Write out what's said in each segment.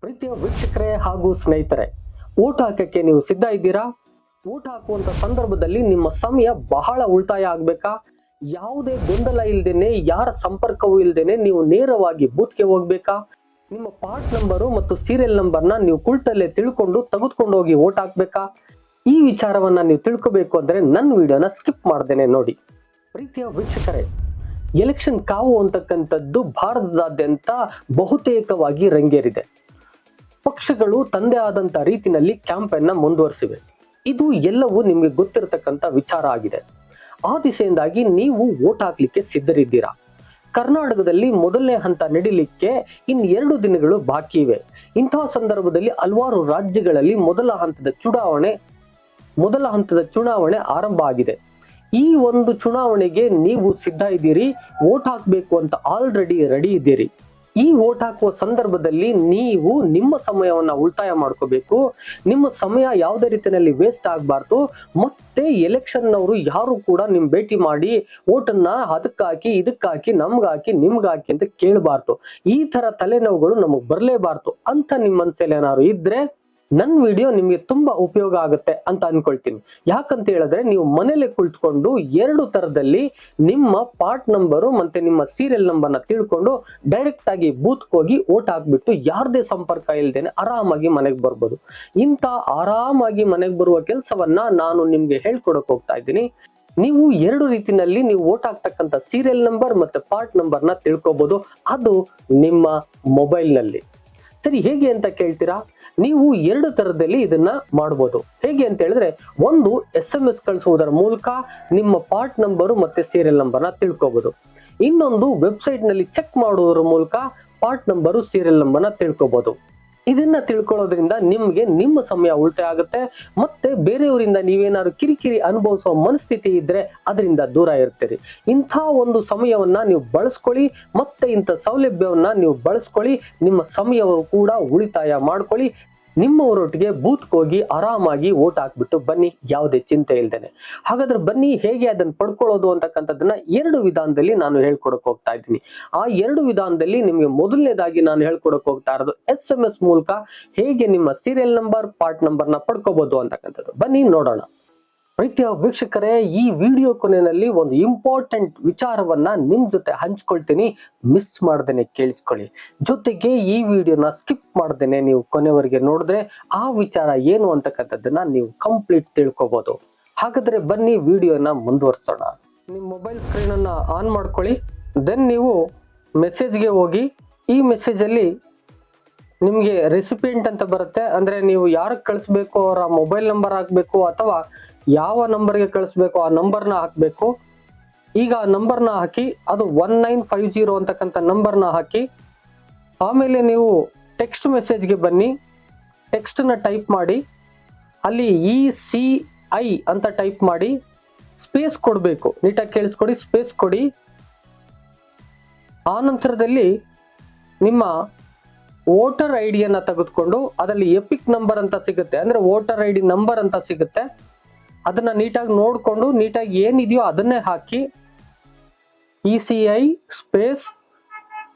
ಪ್ರೀತಿಯ ವೀಕ್ಷಕರೇ ಹಾಗೂ ಸ್ನೇಹಿತರೆ, ಓಟ್ ಹಾಕಕ್ಕೆ ನೀವು ಸಿದ್ಧ ಇದ್ದೀರಾ? ಓಟ್ ಹಾಕುವಂತ ಸಂದರ್ಭದಲ್ಲಿ ನಿಮ್ಮ ಸಮಯ ಬಹಳ ಉಳಿತಾಯ ಆಗ್ಬೇಕಾ? ಯಾವುದೇ ಗೊಂದಲ ಇಲ್ದೇನೆ, ಯಾರ ಸಂಪರ್ಕವೂ ಇಲ್ದೇನೆ ನೀವು ನೇರವಾಗಿ ಬೂತ್ಗೆ ಹೋಗ್ಬೇಕಾ? ನಿಮ್ಮ ಪಾರ್ಟ್ ನಂಬರು ಮತ್ತು ಸೀರಿಯಲ್ ನಂಬರ್ನ ನೀವು ಕುಳಿತಲ್ಲೇ ತಿಳ್ಕೊಂಡು ತೆಗೆದುಕೊಂಡು ಹೋಗಿ ಓಟ್ ಹಾಕ್ಬೇಕಾ? ಈ ವಿಚಾರವನ್ನ ನೀವು ತಿಳ್ಕೋಬೇಕು ಅಂದ್ರೆ ನನ್ನ ವಿಡಿಯೋನ ಸ್ಕಿಪ್ ಮಾಡ್ದೇನೆ ನೋಡಿ. ಪ್ರೀತಿಯ ವೀಕ್ಷಕರೇ, ಎಲೆಕ್ಷನ್ ಕಾವು ಅಂತಕ್ಕಂಥದ್ದು ಭಾರತದಾದ್ಯಂತ ಬಹುತೇಕವಾಗಿ ರಂಗೇರಿದೆ. ಪಕ್ಷಗಳು ತಂದೆ ಆದಂತ ರೀತಿಯಲ್ಲಿ ಕ್ಯಾಂಪೇನ್ ಮುಂದುವರಿಸಿವೆ. ಇದು ಎಲ್ಲವೂ ನಿಮಗೆ ಗೊತ್ತಿರತಕ್ಕಂತ ವಿಚಾರ ಆಗಿದೆ. ಆ ದಿಸೆಯಿಂದಾಗಿ ನೀವು ವೋಟ್ ಹಾಕ್ಲಿಕ್ಕೆ ಸಿದ್ಧರಿದ್ದೀರಾ. ಕರ್ನಾಟಕದಲ್ಲಿ ಮೊದಲನೇ ಹಂತ ನಡೀಲಿಕ್ಕೆ ಇನ್ನು 2 ದಿನಗಳು ಬಾಕಿ ಇವೆ. ಇಂತಹ ಸಂದರ್ಭದಲ್ಲಿ ಹಲವಾರು ರಾಜ್ಯಗಳಲ್ಲಿ ಮೊದಲ ಹಂತದ ಚುನಾವಣೆ ಆರಂಭ ಆಗಿದೆ. ಈ ಒಂದು ಚುನಾವಣೆಗೆ ನೀವು ಸಿದ್ಧ ಇದ್ದೀರಿ, ವೋಟ್ ಹಾಕಬೇಕು ಅಂತ ಆಲ್ರೆಡಿ ರೆಡಿ ಇದ್ದೀರಿ. ಈ ವೋಟ್ ಹಾಕುವ ಸಂದರ್ಭದಲ್ಲಿ ನೀವು ನಿಮ್ಮ ಸಮಯವನ್ನ ಉಳಿತಾಯ ಮಾಡ್ಕೋಬೇಕು. ನಿಮ್ಮ ಸಮಯ ಯಾವುದೇ ರೀತಿಯಲ್ಲಿ ವೇಸ್ಟ್ ಆಗಬಾರ್ದು. ಮತ್ತೆ ಎಲೆಕ್ಷನ್ ನವರು ಯಾರು ಕೂಡ ನಿಮ್ ಭೇಟಿ ಮಾಡಿ ವೋಟನ್ನ ಅದಕ್ಕಾಕಿ ಇದಕ್ಕಾಕಿ ನಮ್ಗಾಕಿ ನಿಮ್ಗಾಕಿ ಅಂತ ಕೇಳಬಾರ್ದು. ಈ ತರ ತಲೆನೋವುಗಳು ನಮಗ್ ಬರ್ಲೇಬಾರ್ದು ಅಂತ ನಿಮ್ಮ ಮನಸ್ಸಲ್ಲಿ ಏನಾದ್ರು ಇದ್ರೆ ನನ್ನ ವಿಡಿಯೋ ನಿಮ್ಗೆ ತುಂಬಾ ಉಪಯೋಗ ಆಗುತ್ತೆ ಅಂತ ಅನ್ಕೊಳ್ತೀನಿ. ಯಾಕಂತ ಹೇಳಿದ್ರೆ ನೀವು ಮನೇಲೆ ಕುಳಿತುಕೊಂಡು 2 ತರದಲ್ಲಿ ನಿಮ್ಮ ಪಾರ್ಟ್ ನಂಬರು ಮತ್ತೆ ನಿಮ್ಮ ಸೀರಿಯಲ್ ನಂಬರ್ನ ತಿಳ್ಕೊಂಡು ಡೈರೆಕ್ಟ್ ಆಗಿ ಬೂತ್ ಹೋಗಿ ವೋಟ್ ಹಾಕ್ಬಿಟ್ಟು ಯಾರದೇ ಸಂಪರ್ಕ ಇಲ್ದೇನೆ ಆರಾಮಾಗಿ ಮನೆಗೆ ಬರ್ಬೋದು. ಇಂತ ಆರಾಮಾಗಿ ಮನೆಗೆ ಬರುವ ಕೆಲಸವನ್ನ ನಾನು ನಿಮ್ಗೆ ಹೇಳ್ಕೊಡಕ್ ಹೋಗ್ತಾ ಇದ್ದೀನಿ. ನೀವು 2 ರೀತಿನಲ್ಲಿ ನೀವು ವೋಟ್ ಹಾಕ್ತಕ್ಕಂಥ ಸೀರಿಯಲ್ ನಂಬರ್ ಮತ್ತೆ ಪಾರ್ಟ್ ನಂಬರ್ನ ತಿಳ್ಕೊಬಹುದು. ಅದು ನಿಮ್ಮ ಮೊಬೈಲ್ ನಲ್ಲಿ. ಸರಿ, ಹೇಗೆ ಅಂತ ಕೇಳ್ತೀರಾ? ನೀವು 2 ತರದಲ್ಲಿ ಇದನ್ನ ಮಾಡಬಹುದು. ಹೇಗೆ ಅಂತ ಹೇಳಿದ್ರೆ, ಒಂದು SMS ಕಳಿಸುವುದರ ಮೂಲಕ ನಿಮ್ಮ ಪಾರ್ಟ್ ನಂಬರು ಮತ್ತೆ ಸೀರಿಯಲ್ ನಂಬರ್ನ ತಿಳ್ಕೊಬಹುದು. ಇನ್ನೊಂದು ವೆಬ್ಸೈಟ್ ನಲ್ಲಿ ಚೆಕ್ ಮಾಡುವುದರ ಮೂಲಕ ಪಾರ್ಟ್ ನಂಬರು ಸೀರಿಯಲ್ ನಂಬರ್ನ ತಿಳ್ಕೊಬಹುದು. ಇದನ್ನ ತಿಳ್ಕೊಳ್ಳೋದ್ರಿಂದ ನಿಮ್ಗೆ ನಿಮ್ಮ ಸಮಯ ಉಳಿತಾಯ ಆಗುತ್ತೆ. ಮತ್ತೆ ಬೇರೆಯವರಿಂದ ನೀವೇನಾದ್ರು ಕಿರಿಕಿರಿ ಅನುಭವಿಸುವ ಮನಸ್ಥಿತಿ ಇದ್ರೆ ಅದರಿಂದ ದೂರ ಇರ್ತೀರಿ. ಇಂಥ ಒಂದು ಸಮಯವನ್ನ ನೀವು ಬಳಸ್ಕೊಳ್ಳಿ, ಮತ್ತೆ ಇಂಥ ಸೌಲಭ್ಯವನ್ನ ನೀವು ಬಳಸ್ಕೊಳ್ಳಿ. ನಿಮ್ಮ ಸಮಯವು ಕೂಡ ಉಳಿತಾಯ ಮಾಡ್ಕೊಳ್ಳಿ. ನಿಮ್ಮವರೊಟ್ಟಿಗೆ ಬೂತ್ ಹೋಗಿ ಆರಾಮಾಗಿ ವೋಟ್ ಹಾಕ್ಬಿಟ್ಟು ಬನ್ನಿ, ಯಾವುದೇ ಚಿಂತೆ ಇಲ್ದೇನೆ. ಹಾಗಾದ್ರೆ ಬನ್ನಿ, ಹೇಗೆ ಅದನ್ನ ಪಡ್ಕೊಳ್ಳೋದು ಅಂತಕ್ಕಂಥದ್ದನ್ನ 2 ವಿಧಾನದಲ್ಲಿ ನಾನು ಹೇಳ್ಕೊಡಕ್ ಹೋಗ್ತಾ ಇದ್ದೀನಿ. ಆ 2 ವಿಧಾನದಲ್ಲಿ ನಿಮ್ಗೆ ಮೊದಲನೇದಾಗಿ ನಾನು ಹೇಳ್ಕೊಡಕ್ ಹೋಗ್ತಾ ಇರೋದು SMS ಮೂಲಕ ಹೇಗೆ ನಿಮ್ಮ ಸೀರಿಯಲ್ ನಂಬರ್ ಪಾರ್ಟ್ ನಂಬರ್ನ ಪಡ್ಕೋಬಹುದು ಅಂತಕ್ಕಂಥದ್ದು. ಬನ್ನಿ ನೋಡೋಣ. ಪ್ರೀತಿಯ ವೀಕ್ಷಕರೇ, ಈ ವಿಡಿಯೋ ಕೊನೆಯಲ್ಲಿ ಒಂದು ಇಂಪಾರ್ಟೆಂಟ್ ವಿಚಾರವನ್ನ ನಿಮ್ ಜೊತೆ ಹಂಚ್ಕೊಳ್ತೀನಿ. ಮಿಸ್ ಮಾಡ್ದೇನೆ ಕೇಳಿಸ್ಕೊಳ್ಳಿ. ಜೊತೆಗೆ ಈ ವಿಡಿಯೋನ ಸ್ಕಿಪ್ ಮಾಡ್ದೇನೆ ನೀವು ಕೊನೆವರೆಗೆ ನೋಡಿದ್ರೆ ಆ ವಿಚಾರ ಏನು ಅಂತಕ್ಕಂಥದ್ದನ್ನ ನೀವು ಕಂಪ್ಲೀಟ್ ತಿಳ್ಕೊಬಹುದು. ಹಾಗಾದ್ರೆ ಬನ್ನಿ ವಿಡಿಯೋನ ಮುಂದುವರ್ಸೋಣ. ನಿಮ್ ಮೊಬೈಲ್ ಸ್ಕ್ರೀನ್ ಅನ್ನ ಆನ್ ಮಾಡ್ಕೊಳ್ಳಿ. ದೆನ್ ನೀವು ಮೆಸೇಜ್ಗೆ ಹೋಗಿ, ಈ ಮೆಸೇಜ್ ಅಲ್ಲಿ ನಿಮ್ಗೆ ರೆಸಿಪಿಯೆಂಟ್ ಅಂತ ಬರುತ್ತೆ. ಅಂದ್ರೆ ನೀವು ಯಾರಿಗೆ ಕಳಿಸ್ಬೇಕು ಅವರ ಮೊಬೈಲ್ ನಂಬರ್ ಹಾಕ್ಬೇಕು, ಅಥವಾ ಯಾವ ನಂಬರ್ಗೆ ಕಳಿಸ್ಬೇಕು ಆ ನಂಬರ್ನ ಹಾಕ್ಬೇಕು. ಈಗ ಆ ನಂಬರ್ನ ಹಾಕಿ, ಅದು 1950 ಅಂತಕ್ಕಂಥ ನಂಬರ್ನ ಹಾಕಿ, ಆಮೇಲೆ ನೀವು ಟೆಕ್ಸ್ಟ್ ಮೆಸೇಜ್ಗೆ ಬನ್ನಿ. ಟೆಕ್ಸ್ಟ್ ನ ಟೈಪ್ ಮಾಡಿ, ಅಲ್ಲಿ ECI ಅಂತ ಟೈಪ್ ಮಾಡಿ ಸ್ಪೇಸ್ ಕೊಡಬೇಕು. ನೀಟಾಗಿ ಕೇಳಿಸ್ಕೊಡಿ, ಸ್ಪೇಸ್ ಕೊಡಿ. ಆ ನಂತರದಲ್ಲಿ ನಿಮ್ಮ ವೋಟರ್ ಐಡಿಯನ್ನ ತೆಗೆದುಕೊಂಡು ಅದರಲ್ಲಿ ಎಪಿಕ್ ನಂಬರ್ ಅಂತ ಸಿಗುತ್ತೆ, ಅಂದ್ರೆ ವೋಟರ್ ID ನಂಬರ್ ಅಂತ ಸಿಗುತ್ತೆ. ಅದನ್ನ ನೀಟಾಗಿ ನೋಡ್ಕೊಂಡು ನೀಟಾಗಿ ಏನಿದೆಯೋ ಅದನ್ನೇ ಹಾಕಿ, ECI ಸ್ಪೇಸ್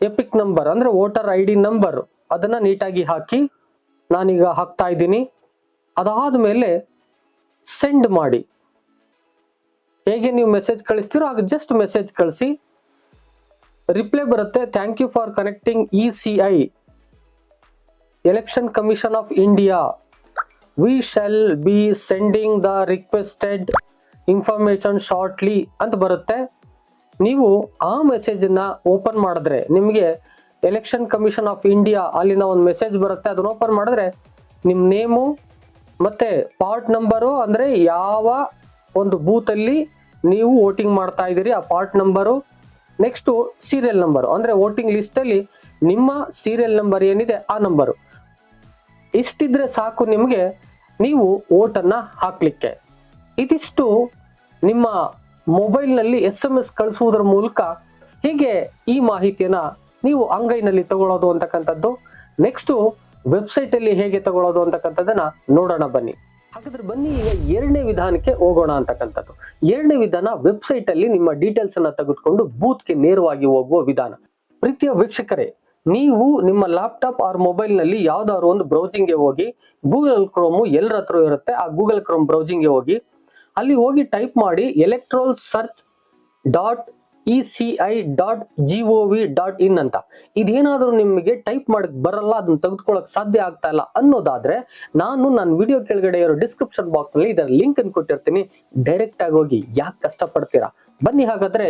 ಎಪಿಕ್ ನಂಬರ್ ಅಂದ್ರೆ ವೋಟರ್ ID ನಂಬರ್, ಅದನ್ನ ನೀಟಾಗಿ ಹಾಕಿ. ನಾನೀಗ ಹಾಕ್ತಾ ಇದ್ದೀನಿ. ಅದಾದ್ಮೇಲೆ ಸೆಂಡ್ ಮಾಡಿ. ಹೇಗೆ ನೀವು ಮೆಸೇಜ್ ಕಳಿಸ್ತೀರೋ ಆಗ ಜಸ್ಟ್ ಮೆಸೇಜ್ ಕಳಿಸಿ. ರಿಪ್ಲೈ ಬರುತ್ತೆ, thank you for connecting ECI election commission of India, we shall be sending the requested information shortly ಅಂತ ಬರುತ್ತೆ. ನೀವು ಆ ಮೆಸೇಜ್ ನ ಓಪನ್ ಮಾಡಿದ್ರೆ ನಿಮಗೆ ಎಲೆಕ್ಷನ್ ಕಮಿಷನ್ ಆಫ್ ಇಂಡಿಯಾ ಅಲ್ಲಿನ ಒಂದು ಮೆಸೇಜ್ ಬರುತ್ತೆ. ಅದನ್ನ ಓಪನ್ ಮಾಡಿದ್ರೆ ನಿಮ್ ನೇಮು ಮತ್ತೆ ಪಾರ್ಟ್ ನಂಬರು, ಅಂದ್ರೆ ಯಾವ ಒಂದು ಬೂತ್ ಅಲ್ಲಿ ನೀವು ವೋಟಿಂಗ್ ಮಾಡ್ತಾ ಇದ್ದೀರಿ ಆ part number, next serial number ಅಂದ್ರೆ ವೋಟಿಂಗ್ ಲಿಸ್ಟ್ ಅಲ್ಲಿ ನಿಮ್ಮ ಸೀರಿಯಲ್ ನಂಬರ್ ಏನಿದೆ ಆ ನಂಬರು. ಇಷ್ಟಿದ್ರೆ ಸಾಕು ನಿಮ್ಗೆ ನೀವು ವೋಟ್ ಅನ್ನ ಹಾಕ್ಲಿಕ್ಕೆ. ಇದಿಷ್ಟು ನಿಮ್ಮ ಮೊಬೈಲ್ ನಲ್ಲಿ SMS ಕಳಿಸುವುದರ ಮೂಲಕ ಹೇಗೆ ಈ ಮಾಹಿತಿಯನ್ನ ನೀವು ಅಂಗೈನಲ್ಲಿ ತಗೊಳ್ಳೋದು ಅಂತಕ್ಕಂಥದ್ದು. ನೆಕ್ಸ್ಟ್ ವೆಬ್ಸೈಟ್ ಅಲ್ಲಿ ಹೇಗೆ ತಗೊಳ್ಳೋದು ಅಂತಕ್ಕಂಥದ್ದನ್ನ ನೋಡೋಣ ಬನ್ನಿ. ಹಾಗಾದ್ರೆ ಬನ್ನಿ ಈಗ 2ನೇ ವಿಧಾನಕ್ಕೆ ಹೋಗೋಣ ಅಂತಕ್ಕಂಥದ್ದು. 2ನೇ ವಿಧಾನ ವೆಬ್ಸೈಟ್ ಅಲ್ಲಿ ನಿಮ್ಮ ಡೀಟೇಲ್ಸ್ ಅನ್ನ ತೆಗೆದುಕೊಂಡು ಬೂತ್ಗೆ ನೇರವಾಗಿ ಹೋಗುವ ವಿಧಾನ. ಪ್ರೀತಿಯ ವೀಕ್ಷಕರೇ, ನೀವು ನಿಮ್ಮ ಲ್ಯಾಪ್ಟಾಪ್ ಆರ್ ಮೊಬೈಲ್ ನಲ್ಲಿ ಯಾವ್ದಾದ್ರು ಒಂದು ಬ್ರೌಸಿಂಗ್ ಗೆ ಹೋಗಿ, ಗೂಗಲ್ ಕ್ರೋಮ್ ಎಲ್ಲರ ಹತ್ರ ಇರುತ್ತೆ, ಆ ಗೂಗಲ್ ಕ್ರೋಮ್ ಬ್ರೌಸಿಂಗ್ ಗೆ ಹೋಗಿ, ಅಲ್ಲಿ ಹೋಗಿ ಟೈಪ್ ಮಾಡಿ ಎಲೆಕ್ಟ್ರಲ್ ಸರ್ಚ್ .eci.gov.in ಅಂತ. ಇದೇನಾದ್ರೂ ನಿಮಗೆ ಟೈಪ್ ಮಾಡಕ್ ಬರಲ್ಲ, ಅದನ್ನ ತೆಗೆದುಕೊಳ್ಳಕ್ ಸಾಧ್ಯ ಆಗ್ತಾ ಇಲ್ಲ ಅನ್ನೋದಾದ್ರೆ, ನನ್ನ ವಿಡಿಯೋ ಕೆಳಗಡೆ ಇರೋ ಡಿಸ್ಕ್ರಿಪ್ಷನ್ ಬಾಕ್ಸ್ ನಲ್ಲಿ ಇದರ ಲಿಂಕ್ ಅನ್ನು ಕೊಟ್ಟಿರ್ತೀನಿ, ಡೈರೆಕ್ಟ್ ಆಗಿ ಹೋಗಿ. ಯಾಕೆ ಕಷ್ಟ ಪಡ್ತೀರಾ, ಬನ್ನಿ. ಹಾಗಾದ್ರೆ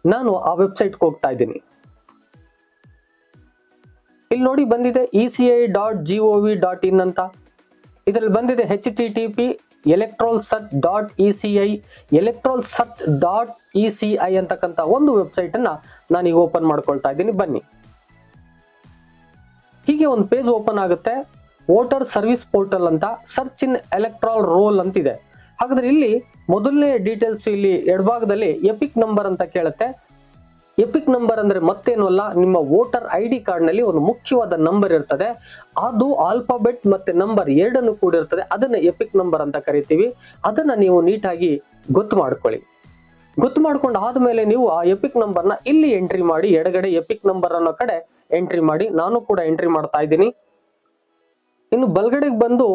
ನಾನು ಆ ವೆಬ್ಸೈಟ್ ಹೋಗ್ತಾ ಇದ್ದೀನಿ. ಇಲ್ಲಿ ನೋಡಿ ಬಂದಿದೆ eci.gov.in ಅಂತ. ಇದರಲ್ಲಿ ಬಂದಿದೆ http ಎಲೆಕ್ಟ್ರಲ್ ಸರ್ಚ್.eci ಅಂತಕ್ಕಂಥ ಒಂದು ವೆಬ್ಸೈಟ್ ಅನ್ನ ನಾನೀಗ ಓಪನ್ ಮಾಡ್ಕೊಳ್ತಾ ಇದ್ದೀನಿ. ಬನ್ನಿ. ಹೀಗೆ ಒಂದು ಪೇಜ್ ಓಪನ್ ಆಗುತ್ತೆ. ವೋಟರ್ ಸರ್ವಿಸ್ ಪೋರ್ಟಲ್ ಅಂತ, ಸರ್ಚ್ ಇನ್ ಎಲೆಕ್ಟ್ರಲ್ ರೋಲ್ ಅಂತಿದೆ. ಹಾಗಾದ್ರೆ ಇಲ್ಲಿ ಮೊದಲನೇ ಡೀಟೇಲ್ಸ್, ಇಲ್ಲಿ ಎಡಭಾಗದಲ್ಲಿ ಎಪಿಕ್ ನಂಬರ್ ಅಂತ ಕೇಳುತ್ತೆ. ಎಪಿಕ್ ನಂಬರ್ ಅಂದ್ರೆ ಮತ್ತೇನು ಅಲ್ಲ, ನಿಮ್ಮ ವೋಟರ್ ID ಕಾರ್ಡ್ ನಲ್ಲಿ ಒಂದು ಮುಖ್ಯವಾದ ನಂಬರ್ ಇರ್ತದೆ. ಅದು ಆಲ್ಫಾಬೆಟ್ ಮತ್ತೆ ನಂಬರ್ ಎರಡನ್ನು ಕೂಡಿರ್ತದೆ. ಅದನ್ನ ಎಪಿಕ್ ನಂಬರ್ ಅಂತ ಕರಿತೀವಿ. ಅದನ್ನ ನೀವು ನೀಟಾಗಿ ಗೊತ್ತು ಮಾಡ್ಕೊಳ್ಳಿ. ಗೊತ್ತು ಮಾಡ್ಕೊಂಡು ಆದ್ಮೇಲೆ ನೀವು ಆ ಎಪಿಕ್ ನಂಬರ್ ನ ಇಲ್ಲಿ ಎಂಟ್ರಿ ಮಾಡಿ, ಎಡಗಡೆ ಎಪಿಕ್ ನಂಬರ್ ಅನ್ನೋ ಕಡೆ ಎಂಟ್ರಿ ಮಾಡಿ. ನಾನು ಕೂಡ ಎಂಟ್ರಿ ಮಾಡ್ತಾ ಇದ್ದೀನಿ. ಇನ್ನು ಬಲಗಡೆಗೆ ಬಂದು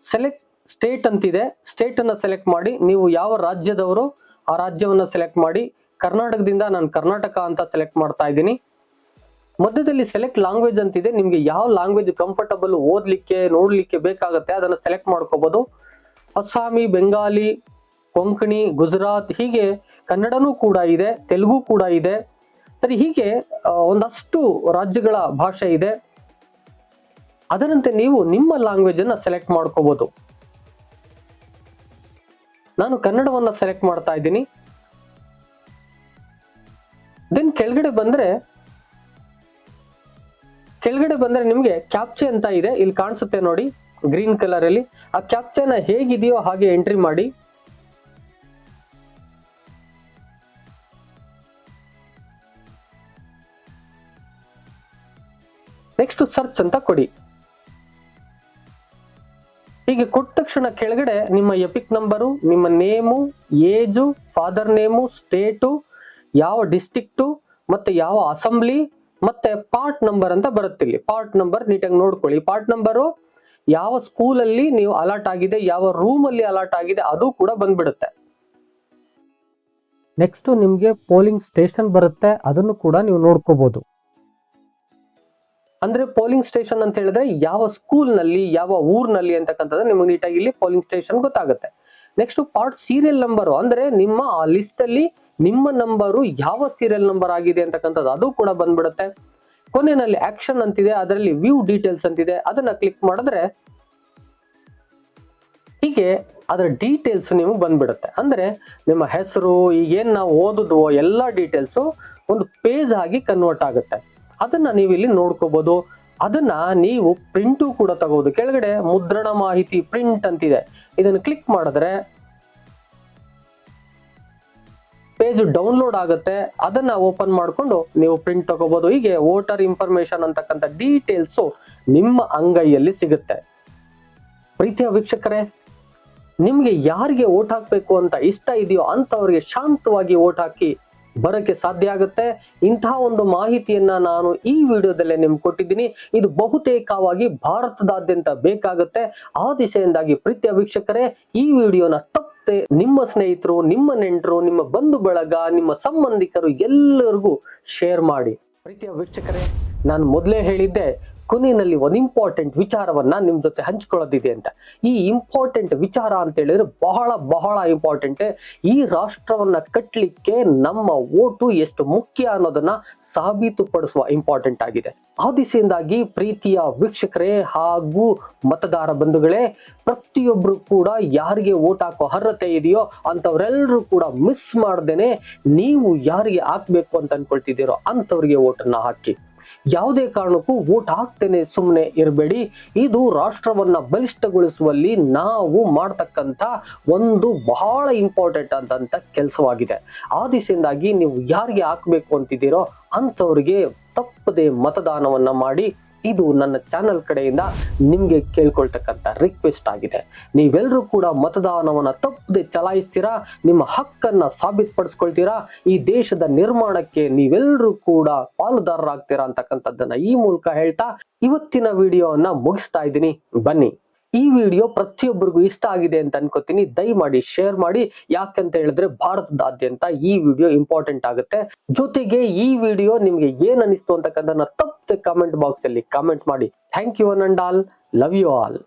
ಸೆಲೆಕ್ಟ್ ಸ್ಟೇಟ್ ಅಂತಿದೆ. ಸ್ಟೇಟ್ ಅನ್ನ ಸೆಲೆಕ್ಟ್ ಮಾಡಿ, ನೀವು ಯಾವ ರಾಜ್ಯದವರು ಆ ರಾಜ್ಯವನ್ನ ಸೆಲೆಕ್ಟ್ ಮಾಡಿ. ಕರ್ನಾಟಕದಿಂದ ನಾನು ಕರ್ನಾಟಕ ಅಂತ ಸೆಲೆಕ್ಟ್ ಮಾಡ್ತಾ ಇದ್ದೀನಿ. ಮಧ್ಯದಲ್ಲಿ ಸೆಲೆಕ್ಟ್ ಲ್ಯಾಂಗ್ವೇಜ್ ಅಂತಿದೆ. ನಿಮ್ಗೆ ಯಾವ ಲ್ಯಾಂಗ್ವೇಜ್ ಕಂಫರ್ಟಬಲ್, ಓದ್ಲಿಕ್ಕೆ ನೋಡ್ಲಿಕ್ಕೆ ಬೇಕಾಗುತ್ತೆ ಅದನ್ನ ಸೆಲೆಕ್ಟ್ ಮಾಡ್ಕೋಬಹುದು. ಅಸ್ಸಾಮಿ, ಬೆಂಗಾಲಿ, ಕೊಂಕಣಿ, ಗುಜರಾತ್, ಹೀಗೆ ಕನ್ನಡನೂ ಕೂಡ ಇದೆ, ತೆಲುಗು ಕೂಡ ಇದೆ. ಸರಿ, ಹೀಗೆ ಒಂದಷ್ಟು ರಾಜ್ಯಗಳ ಭಾಷೆ ಇದೆ. ಅದರಂತೆ ನೀವು ನಿಮ್ಮ ಲ್ಯಾಂಗ್ವೇಜ್ ಅನ್ನ ಸೆಲೆಕ್ಟ್ ಮಾಡ್ಕೋಬಹುದು. ನಾನು ಕನ್ನಡವನ್ನ ಸೆಲೆಕ್ಟ್ ಮಾಡ್ತಾ ಇದ್ದೀನಿ. ದೆನ್ ಕೆಳಗಡೆ ಬಂದ್ರೆ ನಿಮ್ಗೆ ಕ್ಯಾಪ್ಚೆ ಅಂತ ಇದೆ, ಇಲ್ಲಿ ಕಾಣಿಸುತ್ತೆ ನೋಡಿ ಗ್ರೀನ್ ಕಲರ್ ಅಲ್ಲಿ. ಆ ಕ್ಯಾಪ್ಚೆನ ಹೇಗಿದೆಯೋ ಹಾಗೆ ಎಂಟ್ರಿ ಮಾಡಿ. ನೆಕ್ಸ್ಟ್ ಸರ್ಚ್ ಅಂತ ಕೊಡಿ. ಹೀಗೆ ಕೊಟ್ಟ ತಕ್ಷಣ ಕೆಳಗಡೆ ನಿಮ್ಮ ಎಪಿಕ್ ನಂಬರು, ನಿಮ್ಮ name, age, father name, state, ಯಾವ ಡಿಸ್ಟ್ರಿಕ್ಟು, ಮತ್ತೆ ಯಾವ ಅಸೆಂಬ್ಲಿ, ಮತ್ತೆ ಪಾರ್ಟ್ ನಂಬರ್ ಅಂತ ಬರುತ್ತೆ. ಇಲ್ಲಿ ಪಾರ್ಟ್ ನಂಬರ್ ನೀಟಾಗಿ ನೋಡ್ಕೊಳ್ಳಿ. ಪಾರ್ಟ್ ನಂಬರು ಯಾವ ಸ್ಕೂಲ್ ಅಲ್ಲಿ ನೀವು ಅಲಾಟ್ ಆಗಿದೆ, ಯಾವ ರೂಮ್ ಅಲ್ಲಿ ಅಲಾಟ್ ಆಗಿದೆ, ಅದು ಕೂಡ ಬಂದ್ಬಿಡುತ್ತೆ. ನೆಕ್ಸ್ಟ್ ನಿಮ್ಗೆ ಪೋಲಿಂಗ್ ಸ್ಟೇಷನ್ ಬರುತ್ತೆ, ಅದನ್ನು ಕೂಡ ನೀವು ನೋಡ್ಕೋಬಹುದು. ಅಂದ್ರೆ ಪೋಲಿಂಗ್ ಸ್ಟೇಷನ್ ಅಂತ ಹೇಳಿದ್ರೆ ಯಾವ ಸ್ಕೂಲ್ ನಲ್ಲಿ, ಯಾವ ಊರ್ನಲ್ಲಿ ಅಂತಕ್ಕಂಥದ್ದು ನಿಮಗೆ ನೀಟಾಗಿ ಇಲ್ಲಿ ಪೋಲಿಂಗ್ ಸ್ಟೇಷನ್ ಗೊತ್ತಾಗುತ್ತೆ. ನೆಕ್ಸ್ಟ್ ಪಾರ್ಟ್ ಸೀರಿಯಲ್ ನಂಬರ್, ಅಂದ್ರೆ ನಿಮ್ಮ ಆ ಲಿಸ್ಟ್ ಅಲ್ಲಿ ನಿಮ್ಮ ನಂಬರು ಯಾವ ಸೀರಿಯಲ್ ನಂಬರ್ ಆಗಿದೆ ಅಂತಕ್ಕಂಥದ್ದು ಅದು ಕೂಡ ಬಂದ್ಬಿಡುತ್ತೆ. ಕೊನೆಯಲ್ಲಿ ಆಕ್ಷನ್ ಅಂತಿದೆ, ಅದರಲ್ಲಿ ವ್ಯೂ ಡೀಟೇಲ್ಸ್ ಅಂತಿದೆ. ಅದನ್ನ ಕ್ಲಿಕ್ ಮಾಡಿದ್ರೆ ಹೀಗೆ ಅದರ ಡೀಟೇಲ್ಸ್ ನಿಮಗೆ ಬಂದ್ಬಿಡುತ್ತೆ. ಅಂದ್ರೆ ನಿಮ್ಮ ಹೆಸರು, ಈಗೇನ್ ನಾವು ಓದುದ್ವೋ ಎಲ್ಲಾ ಡೀಟೇಲ್ಸ್ ಒಂದು ಪೇಜ್ ಆಗಿ ಕನ್ವರ್ಟ್ ಆಗುತ್ತೆ. ಅದನ್ನ ನೀವು ಇಲ್ಲಿ ನೋಡ್ಕೋಬಹುದು. ಅದನ್ನ ನೀವು ಪ್ರಿಂಟು ಕೂಡ ತಗೋಬಹುದು. ಕೆಳಗಡೆ ಮುದ್ರಣ ಮಾಹಿತಿ ಪ್ರಿಂಟ್ ಅಂತಿದೆ, ಇದನ್ನು ಕ್ಲಿಕ್ ಮಾಡಿದ್ರೆ ಪೇಜ್ ಡೌನ್ಲೋಡ್ ಆಗುತ್ತೆ. ಅದನ್ನ ಓಪನ್ ಮಾಡ್ಕೊಂಡು ನೀವು ಪ್ರಿಂಟ್ ತಗೋಬಹುದು. ಹೀಗೆ ವೋಟರ್ ಇನ್ಫಾರ್ಮೇಶನ್ ಅಂತಕ್ಕಂಥ ಡೀಟೇಲ್ಸ್ ನಿಮ್ಮ ಅಂಗೈಯಲ್ಲಿ ಸಿಗುತ್ತೆ. ಪ್ರೀತಿಯ ವೀಕ್ಷಕರೇ, ನಿಮ್ಗೆ ಯಾರಿಗೆ ವೋಟ್ ಹಾಕ್ಬೇಕು ಅಂತ ಇಷ್ಟ ಇದೆಯೋ ಅಂತವರಿಗೆ ಶಾಂತವಾಗಿ ವೋಟ್ ಹಾಕಿ ಬರಕ್ಕೆ ಸಾಧ್ಯ ಆಗುತ್ತೆ. ಇಂತಹ ಒಂದು ಮಾಹಿತಿಯನ್ನ ನಾನು ಈ ವಿಡಿಯೋದಲ್ಲೇ ನಿಮ್ಗೆ ಕೊಟ್ಟಿದ್ದೀನಿ. ಇದು ಬಹುತೇಕವಾಗಿ ಭಾರತದಾದ್ಯಂತ ಬೇಕಾಗುತ್ತೆ. ಆ ದಿಸೆಯಿಂದಾಗಿ ಪ್ರೀತಿಯ ವೀಕ್ಷಕರೇ, ಈ ವಿಡಿಯೋನ ತಪ್ಪದೆ ನಿಮ್ಮ ಸ್ನೇಹಿತರು, ನಿಮ್ಮ ನೆಂಟರು, ನಿಮ್ಮ ಬಂಧು ಬಳಗ, ನಿಮ್ಮ ಸಂಬಂಧಿಕರು ಎಲ್ಲರಿಗೂ ಶೇರ್ ಮಾಡಿ. ಪ್ರೀತಿಯ ವೀಕ್ಷಕರೇ, ನಾನು ಮೊದಲೇ ಹೇಳಿದ್ದೆ ಕೊನೆಯಲ್ಲಿ ಒಂದು ಇಂಪಾರ್ಟೆಂಟ್ ವಿಚಾರವನ್ನ ನಿಮ್ ಜೊತೆ ಹಂಚ್ಕೊಳ್ಳೋದಿದೆ ಅಂತ. ಈ ಇಂಪಾರ್ಟೆಂಟ್ ವಿಚಾರ ಅಂತ ಹೇಳಿದ್ರೆ ಬಹಳ ಬಹಳ ಇಂಪಾರ್ಟೆಂಟ್. ಈ ರಾಷ್ಟ್ರವನ್ನ ಕಟ್ಟಲಿಕ್ಕೆ ನಮ್ಮ ವೋಟು ಎಷ್ಟು ಮುಖ್ಯ ಅನ್ನೋದನ್ನ ಸಾಬೀತುಪಡಿಸುವ ಇಂಪಾರ್ಟೆಂಟ್ ಆಗಿದೆ. ಆ ದಿಸೆಯಿಂದಾಗಿ ಪ್ರೀತಿಯ ವೀಕ್ಷಕರೇ ಹಾಗೂ ಮತದಾರ ಬಂಧುಗಳೇ, ಪ್ರತಿಯೊಬ್ರು ಕೂಡ ಯಾರಿಗೆ ವೋಟ್ ಹಾಕೋ ಅರ್ಹತೆ ಇದೆಯೋ ಅಂತವ್ರೆಲ್ಲರೂ ಕೂಡ ಮಿಸ್ ಮಾಡ್ದೇನೆ ನೀವು ಯಾರಿಗೆ ಹಾಕ್ಬೇಕು ಅಂತ ಅನ್ಕೊಳ್ತಿದ್ದೀರೋ ಅಂತವ್ರಿಗೆ ವೋಟನ್ನ ಹಾಕಿ. ಯಾವುದೇ ಕಾರಣಕ್ಕೂ ವೋಟ್ ಹಾಕ್ತೇನೆ ಸುಮ್ಮನೆ ಇರಬೇಡಿ. ಇದು ರಾಷ್ಟ್ರವನ್ನ ಬಲಿಷ್ಠಗೊಳಿಸುವಲ್ಲಿ ನಾವು ಮಾಡ್ತಕ್ಕಂಥ ಒಂದು ಬಹಳ ಇಂಪಾರ್ಟೆಂಟ್ ಅಂತ ಕೆಲಸವಾಗಿದೆ. ಆ ದಿಸೆಯಿಂದಾಗಿ ನೀವು ಯಾರಿಗೆ ಹಾಕ್ಬೇಕು ಅಂತಿದ್ದೀರೋ ಅಂತವ್ರಿಗೆ ತಪ್ಪದೆ ಮತದಾನವನ್ನ ಮಾಡಿ ಇದು ನನ್ನ ಚಾನೆಲ್ ಕಡೆಯಿಂದ ನಿಮ್ಗೆ ಕೇಳ್ಕೊಳ್ತಕ್ಕಂಥ ರಿಕ್ವೆಸ್ಟ್ ಆಗಿದೆ. ನೀವೆಲ್ಲರೂ ಕೂಡ ಮತದಾನವನ್ನ ತಪ್ಪದೆ ಚಲಾಯಿಸ್ತೀರಾ, ನಿಮ್ಮ ಹಕ್ಕನ್ನ ಸಾಬೀತುಪಡಿಸ್ಕೊಳ್ತೀರಾ, ಈ ದೇಶದ ನಿರ್ಮಾಣಕ್ಕೆ ನೀವೆಲ್ಲರೂ ಕೂಡ ಪಾಲುದಾರರಾಗ್ತೀರಾ ಅಂತಕ್ಕಂಥದ್ದನ್ನ ಈ ಮೂಲಕ ಹೇಳ್ತಾ ಇವತ್ತಿನ ವಿಡಿಯೋವನ್ನ ಮುಗಿಸ್ತಾ ಇದ್ದೀನಿ. ಬನ್ನಿ, ಈ ವಿಡಿಯೋ ಪ್ರತಿಯೊಬ್ಬರಿಗೂ ಇಷ್ಟ ಆಗಿದೆ ಅಂತ ಅನ್ಕೋತೀನಿ. ದಯಮಾಡಿ ಶೇರ್ ಮಾಡಿ, ಯಾಕಂತ ಹೇಳಿದ್ರೆ ಭಾರತದಾದ್ಯಂತ ಈ ವಿಡಿಯೋ ಇಂಪಾರ್ಟೆಂಟ್ ಆಗುತ್ತೆ. ಜೊತೆಗೆ ಈ ವಿಡಿಯೋ ನಿಮ್ಗೆ ಏನ್ ಅನಿಸ್ತು ಅಂತಕ್ಕಂಥದ್ದನ್ನ ತಪ್ಪದೆ ಕಮೆಂಟ್ ಬಾಕ್ಸ್ ಅಲ್ಲಿ ಕಮೆಂಟ್ ಮಾಡಿ. Thank you one and all, love you all.